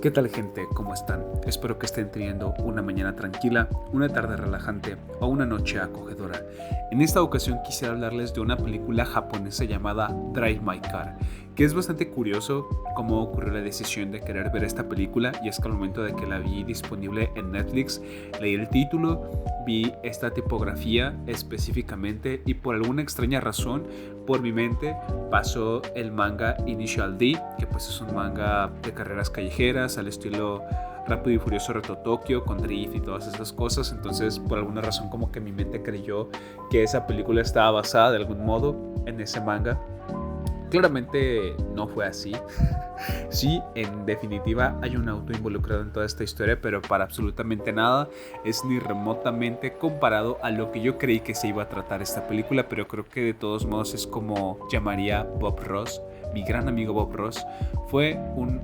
¿Qué tal, gente? ¿Cómo están? Espero que estén teniendo una mañana tranquila, una tarde relajante o una noche acogedora. En esta ocasión quisiera hablarles de una película japonesa llamada Drive My Car, que es bastante curioso cómo ocurrió la decisión de querer ver esta película, y es que al momento de que la vi disponible en Netflix, leí el título, vi esta tipografía específicamente y por alguna extraña razón por mi mente pasó el manga Initial D, que pues es un manga de carreras callejeras al estilo Rápido y Furioso Reto Tokio, con drift y todas esas cosas. Entonces por alguna razón como que mi mente creyó que esa película estaba basada de algún modo en ese manga. Claramente no fue así. Sí, en definitiva hay un auto involucrado en toda esta historia, pero para absolutamente nada es ni remotamente comparado a lo que yo creí que se iba a tratar esta película. Pero creo que de todos modos es como llamaría Bob Ross, mi gran amigo Bob Ross. Fue un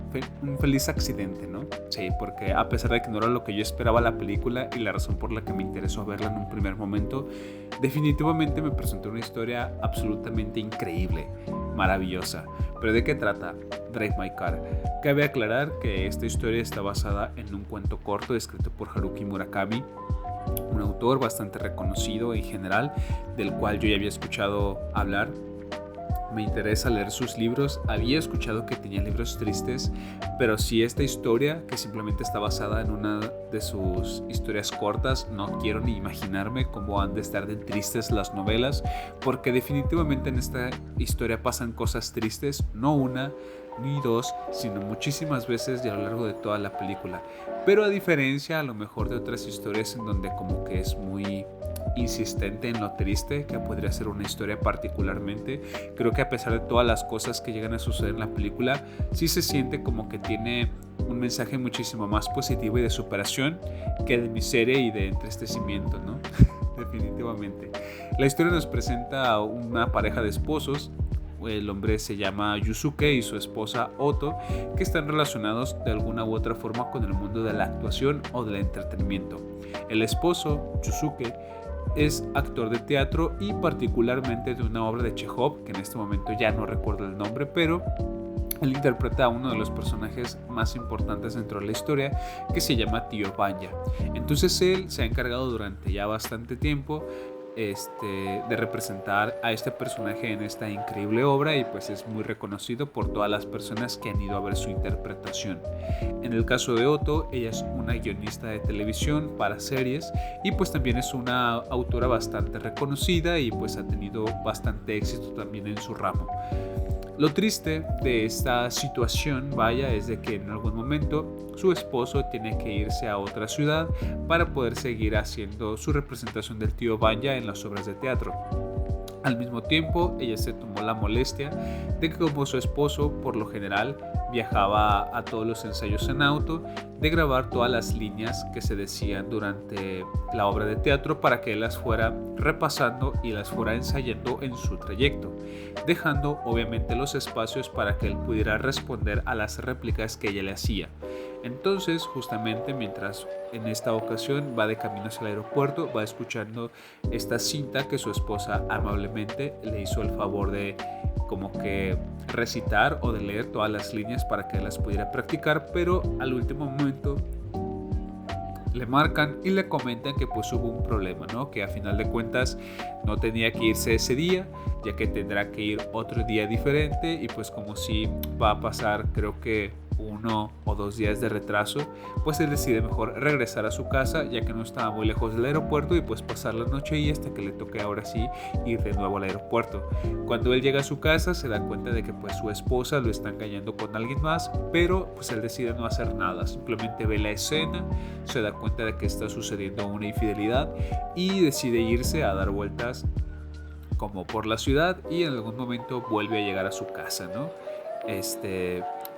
feliz accidente, ¿no? Sí, porque a pesar de que no era lo que yo esperaba la película y la razón por la que me interesó verla en un primer momento, definitivamente me presentó una historia absolutamente increíble, maravillosa. ¿Pero de qué trata Drive My Car? Cabe aclarar que esta historia está basada en un cuento corto escrito por Haruki Murakami, un autor bastante reconocido en general, del cual yo ya había escuchado hablar. Me interesa leer sus libros. Había escuchado que tenía libros tristes, pero si esta historia, que simplemente está basada en una de sus historias cortas, no quiero ni imaginarme cómo han de estar de tristes las novelas, porque definitivamente en esta historia pasan cosas tristes, no una ni dos, sino muchísimas veces y a lo largo de toda la película. Pero a diferencia a lo mejor de otras historias en donde como que es muy insistente en lo triste, que podría ser una historia particularmente, creo que a pesar de todas las cosas que llegan a suceder en la película, sí se siente como que tiene un mensaje muchísimo más positivo y de superación que de miseria y de entristecimiento, ¿no? Definitivamente. La historia nos presenta a una pareja de esposos. El hombre se llama Yusuke y su esposa Oto, que están relacionados de alguna u otra forma con el mundo de la actuación o del entretenimiento. El esposo, Yusuke, es actor de teatro y particularmente de una obra de Chekhov, que en este momento ya no recuerdo el nombre, pero él interpreta a uno de los personajes más importantes dentro de la historia, que se llama Tío Vanya. Entonces él se ha encargado durante ya bastante tiempo de representar a este personaje en esta increíble obra, y pues es muy reconocido por todas las personas que han ido a ver su interpretación. En el caso de Oto, ella es una guionista de televisión para series y pues también es una autora bastante reconocida y pues ha tenido bastante éxito también en su ramo. Lo triste de esta situación, es de que en algún momento su esposo tiene que irse a otra ciudad para poder seguir haciendo su representación del tío Vanya en las obras de teatro. Al mismo tiempo, ella se tomó la molestia de que, como su esposo por lo general viajaba a todos los ensayos en auto, de grabar todas las líneas que se decían durante la obra de teatro para que él las fuera repasando y las fuera ensayando en su trayecto, dejando obviamente los espacios para que él pudiera responder a las réplicas que ella le hacía. Entonces, justamente mientras en esta ocasión va de camino hacia el aeropuerto, va escuchando esta cinta que su esposa amablemente le hizo el favor de como que recitar o de leer todas las líneas para que las pudiera practicar, pero al último momento le marcan y le comentan que pues hubo un problema, ¿no? Que a final de cuentas no tenía que irse ese día, ya que tendrá que ir otro día diferente, y pues como si va a pasar creo que 1 o 2 días de retraso, pues él decide mejor regresar a su casa, ya que no estaba muy lejos del aeropuerto, y pues pasar la noche ahí hasta que le toque ahora sí ir de nuevo al aeropuerto. Cuando él llega a su casa se da cuenta de que pues su esposa lo está engañando con alguien más, pero pues él decide no hacer nada, simplemente ve la escena, se da cuenta de que está sucediendo una infidelidad y decide irse a dar vueltas como por la ciudad, y en algún momento vuelve a llegar a su casa, ¿no?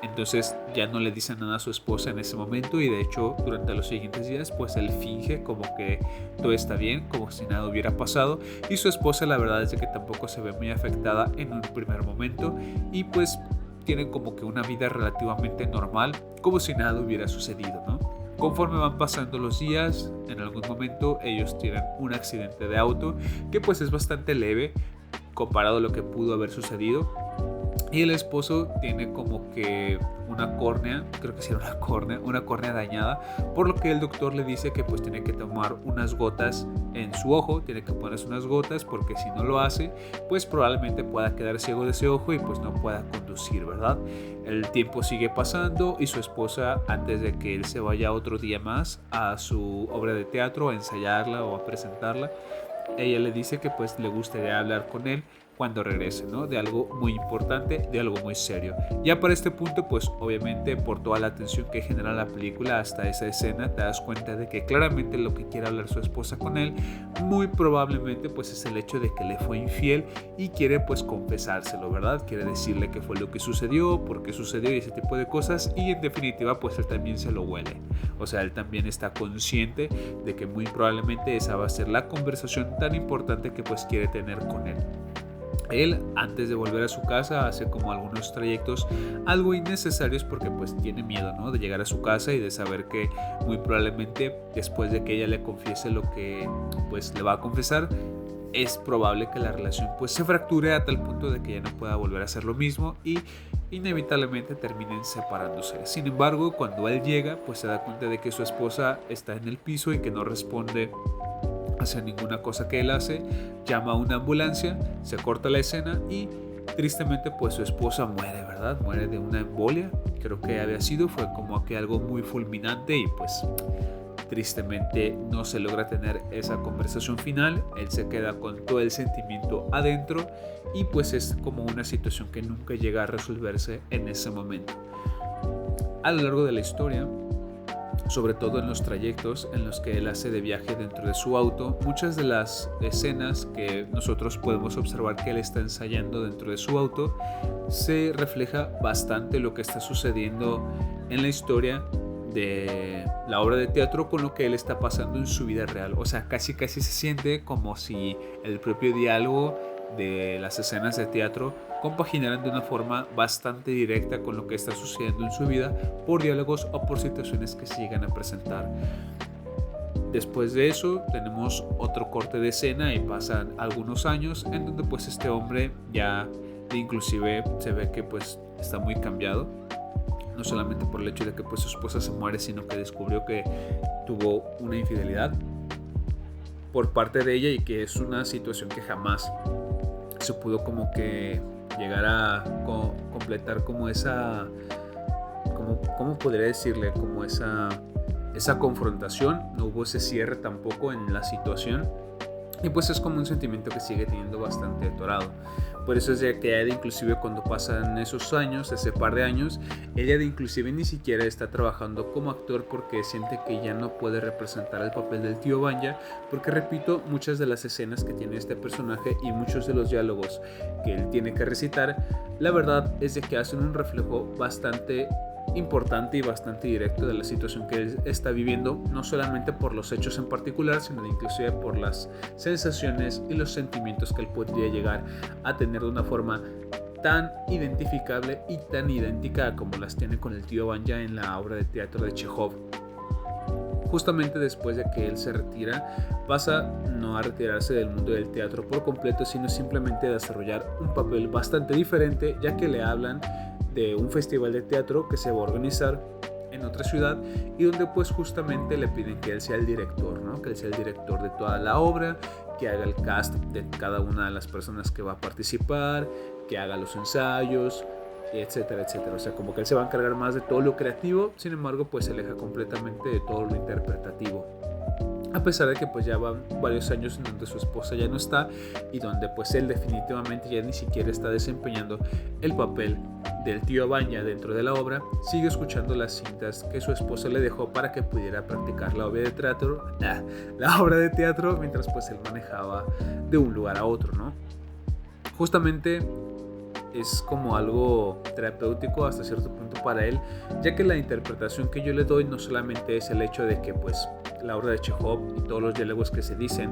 Entonces ya no le dice nada a su esposa en ese momento, y de hecho durante los siguientes días pues él finge como que todo está bien, como si nada hubiera pasado, y su esposa la verdad es que tampoco se ve muy afectada en un primer momento, y pues tienen como que una vida relativamente normal, como si nada hubiera sucedido, ¿no? Conforme van pasando los días, en algún momento ellos tienen un accidente de auto que pues es bastante leve comparado a lo que pudo haber sucedido. Y el esposo tiene como que una córnea, creo que sí era una córnea dañada, por lo que el doctor le dice que pues tiene que tomar unas gotas en su ojo, tiene que ponerse unas gotas porque si no lo hace, pues probablemente pueda quedar ciego de ese ojo y pues no pueda conducir, ¿verdad? El tiempo sigue pasando y su esposa, antes de que él se vaya otro día más a su obra de teatro, a ensayarla o a presentarla, ella le dice que pues le gustaría hablar con él cuando regrese, ¿no? De algo muy importante, de algo muy serio. Ya para este punto, pues obviamente por toda la atención que genera la película hasta esa escena, te das cuenta de que claramente lo que quiere hablar su esposa con él, muy probablemente pues es el hecho de que le fue infiel y quiere pues confesárselo, ¿verdad? Quiere decirle qué fue lo que sucedió, por qué sucedió y ese tipo de cosas, y en definitiva pues él también se lo huele. O sea, él también está consciente de que muy probablemente esa va a ser la conversación tan importante que pues quiere tener con él. Él, antes de volver a su casa, hace como algunos trayectos algo innecesarios porque pues tiene miedo, ¿no? De llegar a su casa y de saber que muy probablemente después de que ella le confiese lo que pues le va a confesar, es probable que la relación pues se fracture a tal punto de que ya no pueda volver a hacer lo mismo y inevitablemente terminen separándose. Sin embargo, cuando él llega, pues se da cuenta de que su esposa está en el piso y que no responde hacia ninguna cosa que él hace, llama a una ambulancia, se corta la escena y tristemente pues su esposa muere, ¿verdad? Muere de una embolia, creo que había sido, fue como que algo muy fulminante y pues tristemente no se logra tener esa conversación final, él se queda con todo el sentimiento adentro y pues es como una situación que nunca llega a resolverse en ese momento. A lo largo de la historia, sobre todo en los trayectos en los que él hace de viaje dentro de su auto, muchas de las escenas que nosotros podemos observar que él está ensayando dentro de su auto, se refleja bastante lo que está sucediendo en la historia de la obra de teatro con lo que él está pasando en su vida real. O sea, casi se siente como si el propio diálogo de las escenas de teatro compaginaran de una forma bastante directa con lo que está sucediendo en su vida por diálogos o por situaciones que se llegan a presentar. Después de eso tenemos otro corte de escena y pasan algunos años en donde pues este hombre ya inclusive se ve que pues está muy cambiado, no solamente por el hecho de que pues su esposa se muere, sino que descubrió que tuvo una infidelidad por parte de ella y que es una situación que jamás se pudo como que llegar a completar como esa, ¿cómo podría decirle? Como esa confrontación, no hubo ese cierre tampoco en la situación y pues es como un sentimiento que sigue teniendo bastante atorado. Por eso es de que ella inclusive cuando pasan esos años, ese par de años, ella de inclusive ni siquiera está trabajando como actor porque siente que ya no puede representar el papel del tío Vanya, porque repito, muchas de las escenas que tiene este personaje y muchos de los diálogos que él tiene que recitar, la verdad es de que hacen un reflejo bastante importante y bastante directo de la situación que él está viviendo, no solamente por los hechos en particular, sino inclusive por las sensaciones y los sentimientos que él podría llegar a tener de una forma tan identificable y tan idéntica como las tiene con el tío Vanya en la obra de teatro de Chekhov. Justamente después de que él se retira, pasa no a retirarse del mundo del teatro por completo, sino simplemente a desarrollar un papel bastante diferente, ya que le hablan de un festival de teatro que se va a organizar en otra ciudad y donde pues justamente le piden que él sea el director, ¿no? Que él sea el director de toda la obra, que haga el cast de cada una de las personas que va a participar, que haga los ensayos, etcétera, etcétera. O sea, como que él se va a encargar más de todo lo creativo, sin embargo pues se aleja completamente de todo lo interpretativo. A pesar de que pues ya van varios años en donde su esposa ya no está y donde pues él definitivamente ya ni siquiera está desempeñando el papel del tío Vanya dentro de la obra, sigue escuchando las cintas que su esposa le dejó para que pudiera practicar la obra de teatro mientras pues él manejaba de un lugar a otro, ¿no? Justamente es como algo terapéutico hasta cierto punto para él, ya que la interpretación que yo le doy no solamente es el hecho de que pues la obra de Chekhov y todos los diálogos que se dicen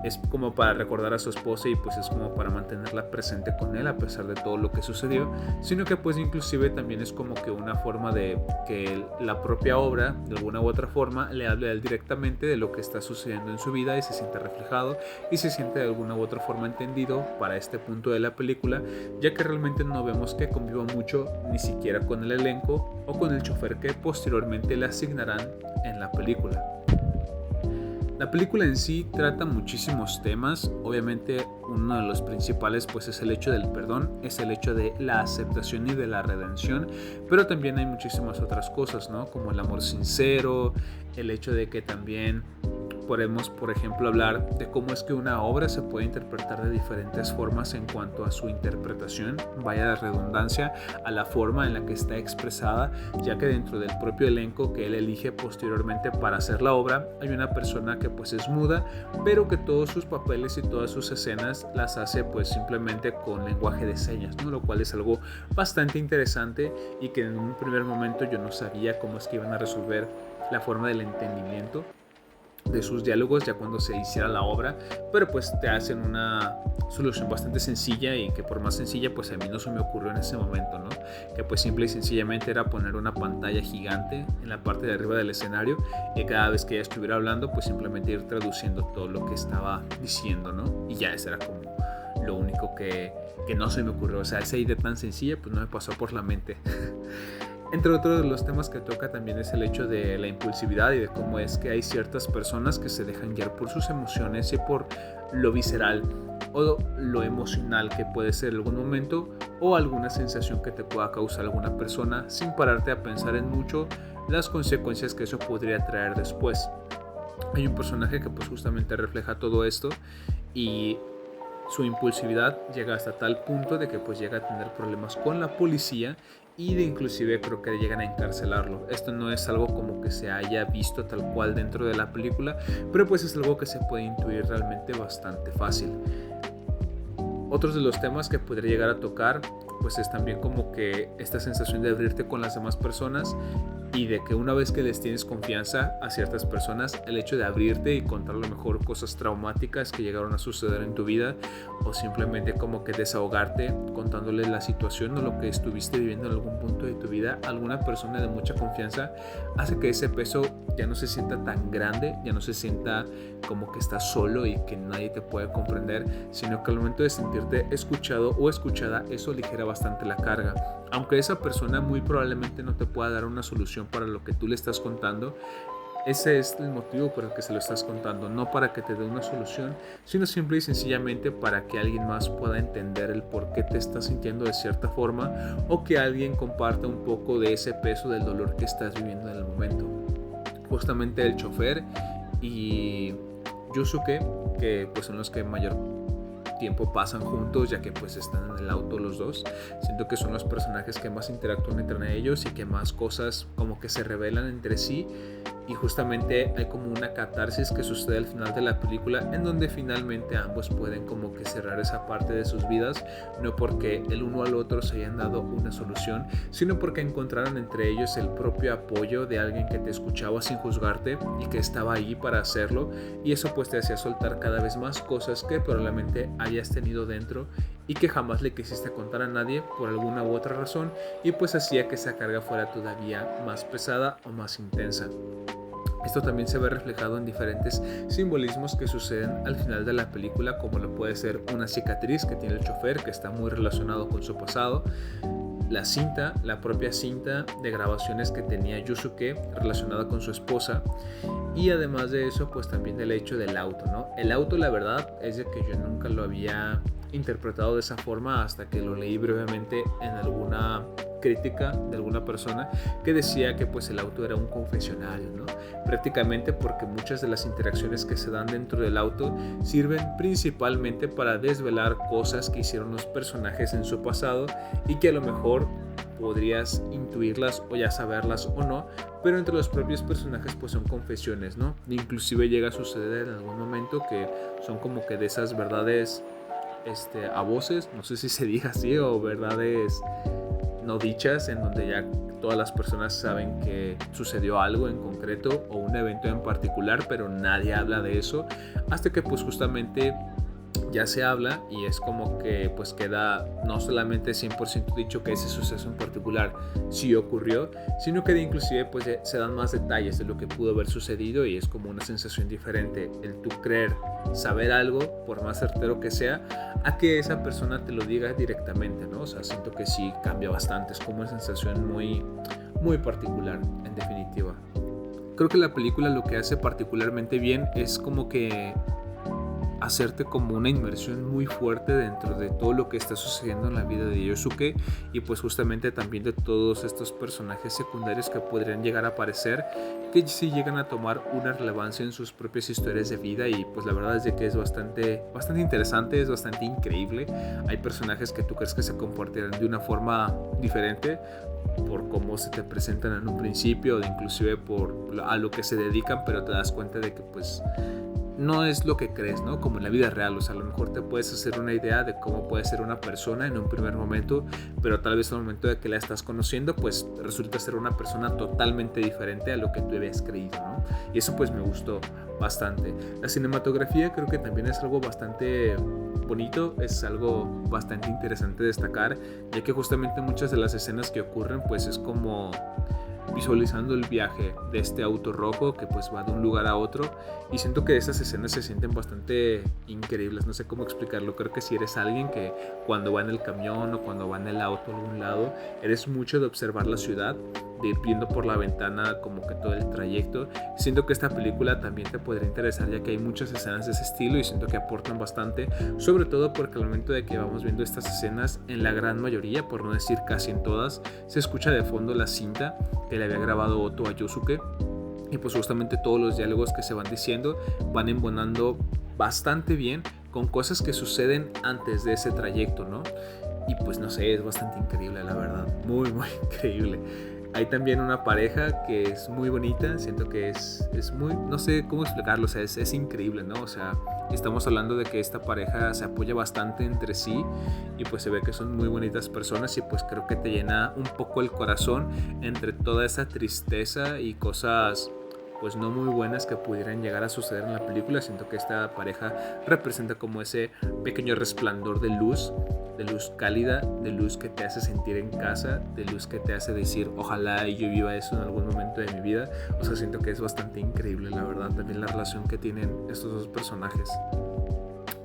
es como para recordar a su esposa y pues es como para mantenerla presente con él a pesar de todo lo que sucedió, sino que pues inclusive también es como que una forma de que la propia obra de alguna u otra forma le hable a él directamente de lo que está sucediendo en su vida y se siente reflejado y se siente de alguna u otra forma entendido para este punto de la película, ya que realmente no vemos que conviva mucho ni siquiera con el elenco o con el chofer que posteriormente le asignarán en la película. La película en sí trata muchísimos temas. Obviamente uno de los principales pues es el hecho del perdón, es el hecho de la aceptación y de la redención, pero también hay muchísimas otras cosas, ¿no? Como el amor sincero, el hecho de que también podemos, por ejemplo, hablar de cómo es que una obra se puede interpretar de diferentes formas en cuanto a su interpretación, vaya la redundancia, a la forma en la que está expresada, ya que dentro del propio elenco que él elige posteriormente para hacer la obra, hay una persona que pues es muda, pero que todos sus papeles y todas sus escenas las hace pues simplemente con lenguaje de señas, ¿no? Lo cual es algo bastante interesante y que en un primer momento yo no sabía cómo es que iban a resolver la forma del entendimiento de sus diálogos ya cuando se hiciera la obra, pero pues te hacen una solución bastante sencilla y que por más sencilla pues a mí no se me ocurrió en ese momento, ¿no? Que pues simple y sencillamente era poner una pantalla gigante en la parte de arriba del escenario y cada vez que ella estuviera hablando pues simplemente ir traduciendo todo lo que estaba diciendo, ¿no? Y ya esa era como lo único que no se me ocurrió, o sea, esa idea tan sencilla pues no me pasó por la mente. Entre otros de los temas que toca también es el hecho de la impulsividad y de cómo es que hay ciertas personas que se dejan guiar por sus emociones y por lo visceral o lo emocional que puede ser en algún momento o alguna sensación que te pueda causar alguna persona sin pararte a pensar en mucho las consecuencias que eso podría traer después. Hay un personaje que pues justamente refleja todo esto y su impulsividad llega hasta tal punto de que pues llega a tener problemas con la policía y de inclusive creo que llegan a encarcelarlo. Esto no es algo como que se haya visto tal cual dentro de la película, pero pues es algo que se puede intuir realmente bastante fácil. Otros de los temas que podría llegar a tocar pues es también como que esta sensación de abrirte con las demás personas y de que una vez que les tienes confianza a ciertas personas, el hecho de abrirte y contar a lo mejor cosas traumáticas que llegaron a suceder en tu vida o simplemente como que desahogarte contándoles la situación o lo que estuviste viviendo en algún punto de tu vida a alguna persona de mucha confianza hace que ese peso ya no se sienta tan grande, ya no se sienta como que estás solo y que nadie te puede comprender, sino que al momento de sentirte escuchado o escuchada eso aligera bastante la carga. Aunque esa persona muy probablemente no te pueda dar una solución para lo que tú le estás contando, ese es el motivo por el que se lo estás contando, no para que te dé una solución, sino simple y sencillamente para que alguien más pueda entender el por qué te estás sintiendo de cierta forma o que alguien comparta un poco de ese peso del dolor que estás viviendo en el momento. Justamente el chofer y Yusuke, que pues son los que mayor tiempo pasan juntos ya que pues están en el auto los dos, siento que son los personajes que más interactúan entre ellos y que más cosas como que se revelan entre sí y justamente hay como una catarsis que sucede al final de la película en donde finalmente ambos pueden como que cerrar esa parte de sus vidas, no porque el uno al otro se hayan dado una solución, sino porque encontraron entre ellos el propio apoyo de alguien que te escuchaba sin juzgarte y que estaba ahí para hacerlo y eso pues te hacía soltar cada vez más cosas que probablemente hayas tenido dentro y que jamás le quisiste contar a nadie por alguna u otra razón y pues hacía que esa carga fuera todavía más pesada o más intensa. Esto también se ve reflejado en diferentes simbolismos que suceden al final de la película, como lo puede ser una cicatriz que tiene el chofer que está muy relacionado con su pasado, la propia cinta de grabaciones que tenía Yusuke relacionada con su esposa y además de eso pues también el hecho del auto, ¿no? El auto la verdad es de que yo nunca lo había interpretado de esa forma hasta que lo leí brevemente en alguna crítica de alguna persona que decía que pues el auto era un confesionario, ¿no? Prácticamente porque muchas de las interacciones que se dan dentro del auto sirven principalmente para desvelar cosas que hicieron los personajes en su pasado y que a lo mejor podrías intuirlas o ya saberlas o no, pero entre los propios personajes pues son confesiones, ¿no? Inclusive llega a suceder en algún momento que son como que de esas verdades a voces, no sé si se diga así, o verdades no dichas, en donde ya todas las personas saben que sucedió algo en concreto o un evento en particular, pero nadie habla de eso hasta que pues justamente ya se habla y es como que pues queda no solamente 100% dicho que ese suceso en particular sí ocurrió, sino que inclusive pues se dan más detalles de lo que pudo haber sucedido y es como una sensación diferente el tú creer saber algo, por más certero que sea, a que esa persona te lo diga directamente, ¿no? O sea, siento que sí cambia bastante, es como una sensación muy, muy particular, en definitiva. Creo que la película lo que hace particularmente bien es como que hacerte como una inmersión muy fuerte dentro de todo lo que está sucediendo en la vida de Yosuke y pues justamente también de todos estos personajes secundarios que podrían llegar a aparecer, que sí llegan a tomar una relevancia en sus propias historias de vida y pues la verdad es de que es bastante interesante, es bastante increíble. Hay personajes que tú crees que se comportarán de una forma diferente por cómo se te presentan en un principio o inclusive por a lo que se dedican, pero te das cuenta de que pues no es lo que crees, ¿no? Como en la vida real, o sea, a lo mejor te puedes hacer una idea de cómo puede ser una persona en un primer momento, pero tal vez al momento de que la estás conociendo, pues resulta ser una persona totalmente diferente a lo que tú habías creído, ¿no? Y eso pues me gustó bastante. La cinematografía creo que también es algo bastante bonito, es algo bastante interesante destacar, ya que justamente muchas de las escenas que ocurren, pues es como visualizando el viaje de este auto rojo que pues va de un lugar a otro y siento que esas escenas se sienten bastante increíbles, no sé cómo explicarlo. Creo que si eres alguien que cuando va en el camión o cuando va en el auto a algún lado eres mucho de observar la ciudad, de ir viendo por la ventana como que todo el trayecto, siento que esta película también te podría interesar ya que hay muchas escenas de ese estilo y siento que aportan bastante, sobre todo porque al momento de que vamos viendo estas escenas, en la gran mayoría, por no decir casi en todas, se escucha de fondo la cinta que le había grabado Oto a Yosuke y pues justamente todos los diálogos que se van diciendo van embonando bastante bien con cosas que suceden antes de ese trayecto, ¿no? Y pues no sé, es bastante increíble, la verdad, muy muy increíble. Hay también una pareja que es muy bonita, siento que es muy, no sé cómo explicarlo, o sea, es increíble, ¿no? O sea, estamos hablando de que esta pareja se apoya bastante entre sí y pues se ve que son muy bonitas personas y pues creo que te llena un poco el corazón entre toda esa tristeza y cosas pues no muy buenas que pudieran llegar a suceder en la película. Siento que esta pareja representa como ese pequeño resplandor de luz cálida, de luz que te hace sentir en casa, de luz que te hace decir ojalá yo viva eso en algún momento de mi vida. O sea, siento que es bastante increíble, la verdad, también la relación que tienen estos dos personajes.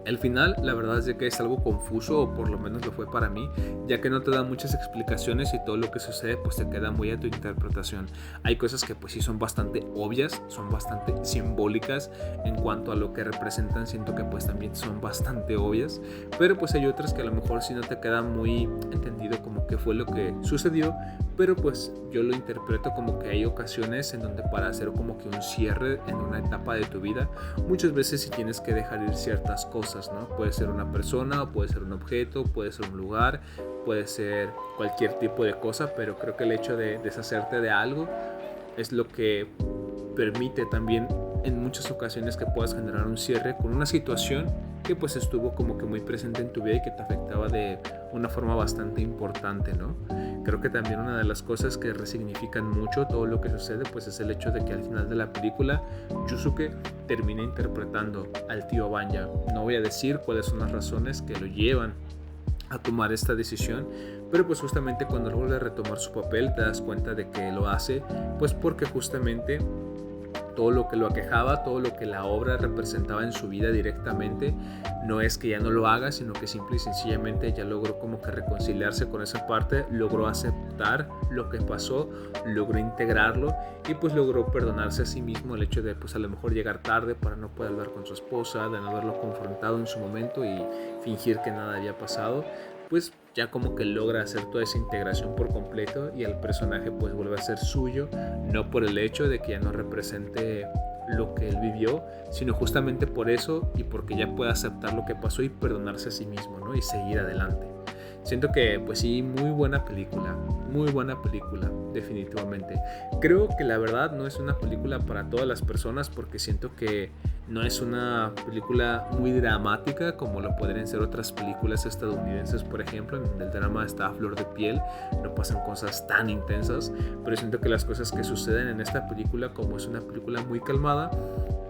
El final, la verdad es de que es algo confuso, o por lo menos lo fue para mí, ya que no te da muchas explicaciones y todo lo que sucede pues te queda muy a tu interpretación. Hay cosas que pues sí son bastante obvias, son bastante simbólicas en cuanto a lo que representan, siento que pues también son bastante obvias, pero pues hay otras que a lo mejor sí no te queda muy entendido como qué fue lo que sucedió, pero pues yo lo interpreto como que hay ocasiones en donde para hacer como que un cierre en una etapa de tu vida, muchas veces sí tienes que dejar ir ciertas cosas, ¿no? Puede ser una persona, puede ser un objeto, puede ser un lugar, puede ser cualquier tipo de cosa, pero creo que el hecho de deshacerte de algo es lo que permite también en muchas ocasiones que puedas generar un cierre con una situación que pues estuvo como que muy presente en tu vida y que te afectaba de una forma bastante importante, ¿no? Creo que también una de las cosas que resignifican mucho todo lo que sucede pues es el hecho de que al final de la película Yusuke termina interpretando al tío Banya. No voy a decir cuáles son las razones que lo llevan a tomar esta decisión, pero pues justamente cuando él vuelve a retomar su papel te das cuenta de que lo hace pues porque justamente todo lo que lo aquejaba, todo lo que la obra representaba en su vida directamente, no es que ya no lo haga, sino que simple y sencillamente ya logró como que reconciliarse con esa parte, logró aceptar lo que pasó, logró integrarlo y pues logró perdonarse a sí mismo el hecho de pues a lo mejor llegar tarde para no poder hablar con su esposa, de no haberlo confrontado en su momento y fingir que nada había pasado. Pues ya como que logra hacer toda esa integración por completo y el personaje pues vuelve a ser suyo, no por el hecho de que ya no represente lo que él vivió, sino justamente por eso y porque ya puede aceptar lo que pasó y perdonarse a sí mismo, ¿no? Y seguir adelante. siento que pues sí, muy buena película, definitivamente. Creo que la verdad no es una película para todas las personas porque siento que no es una película muy dramática como lo podrían ser otras películas estadounidenses, por ejemplo, en donde el drama está a flor de piel, no pasan cosas tan intensas, pero siento que las cosas que suceden en esta película, como es una película muy calmada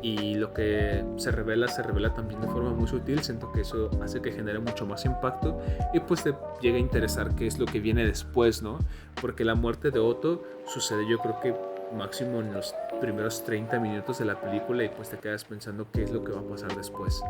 y lo que se revela también de forma muy sutil, siento que eso hace que genere mucho más impacto y pues te llega a interesar qué es lo que viene después, ¿no? Porque la muerte de Otto sucede, yo creo que máximo en los primeros 30 minutos de la película y pues te quedas pensando qué es lo que va a pasar después.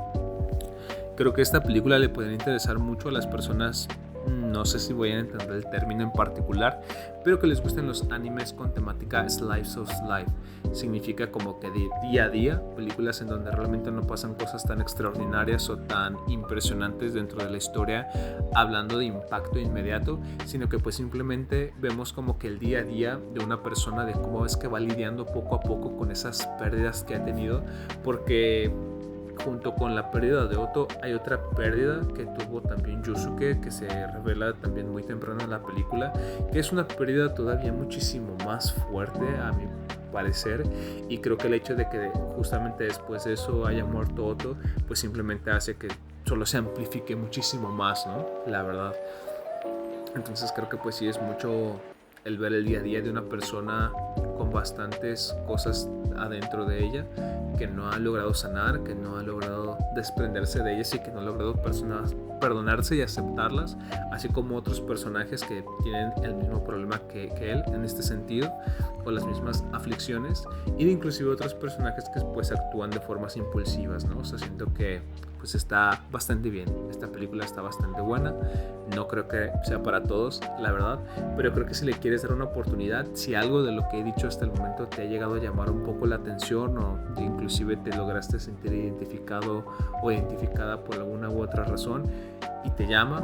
Creo que esta película le puede interesar mucho a las personas, no sé si voy a entender el término en particular, pero que les gusten los animes con temática slice of life. Significa como que de día a día, películas en donde realmente no pasan cosas tan extraordinarias o tan impresionantes dentro de la historia, hablando de impacto inmediato, sino que pues simplemente vemos como que el día a día de una persona, de cómo es que va lidiando poco a poco con esas pérdidas que ha tenido, porque junto con la pérdida de Otto hay otra pérdida que tuvo también Yusuke, que se revela también muy temprano en la película, que es una pérdida todavía muchísimo más fuerte a mi parecer, y creo que el hecho de que justamente después de eso haya muerto Otto pues simplemente hace que solo se amplifique muchísimo más, ¿no? La verdad. Entonces creo que pues sí es mucho el ver el día a día de una persona con bastantes cosas adentro de ella que no ha logrado sanar, que no ha logrado desprenderse de ellas y que no ha logrado perdonarse y aceptarlas, así como otros personajes que tienen el mismo problema que él en este sentido, o las mismas aflicciones, y de inclusive otros personajes que pues actúan de formas impulsivas, ¿no? O sea, siento que pues está bastante bien, esta película está bastante buena, no creo que sea para todos, la verdad, pero creo que si le quieres dar una oportunidad, si algo de lo que he dicho hasta el momento te ha llegado a llamar un poco la atención o inclusive te lograste sentir identificado o identificada por alguna u otra razón y te llama,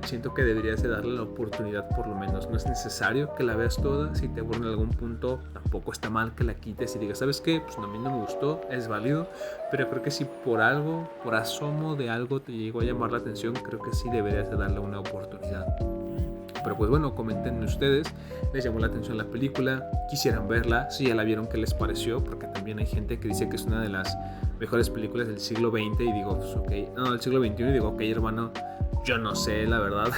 siento que deberías de darle la oportunidad por lo menos. No es necesario que la veas toda, si te aburre en algún punto tampoco está mal que la quites y digas, ¿sabes qué? Pues a mí no me gustó, es válido, pero creo que si por algo, por asomo de algo te llegó a llamar la atención, creo que sí deberías de darle una oportunidad. Pero pues bueno, comenten ustedes, les llamó la atención la película, quisieran verla, si ya la vieron, qué les pareció, porque también hay gente que dice que es una de las mejores películas del siglo XX y digo, pues ok, no, del siglo XXI, y digo, ok hermano, yo no sé, la verdad,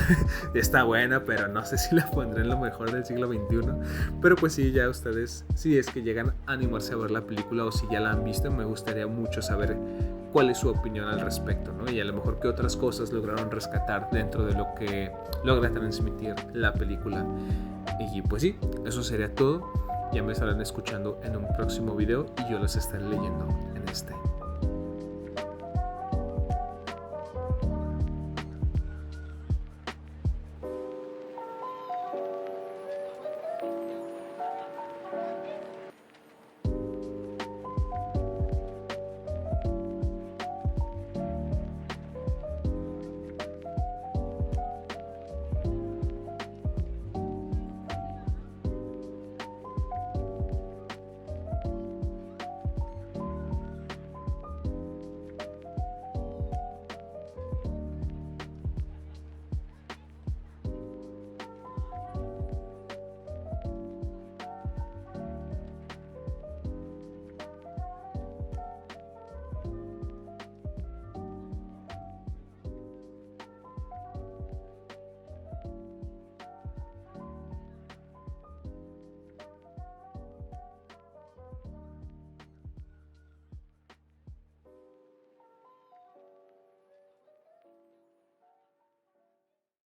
está buena, pero no sé si la pondré en lo mejor del siglo XXI, pero pues sí, ya ustedes, si es que llegan a animarse a ver la película o si ya la han visto, me gustaría mucho saber cuál es su opinión al respecto, ¿no? Y a lo mejor qué otras cosas lograron rescatar dentro de lo que logra transmitir la película. Y pues sí, eso sería todo. Ya me estarán escuchando en un próximo video y yo los estaré leyendo en este.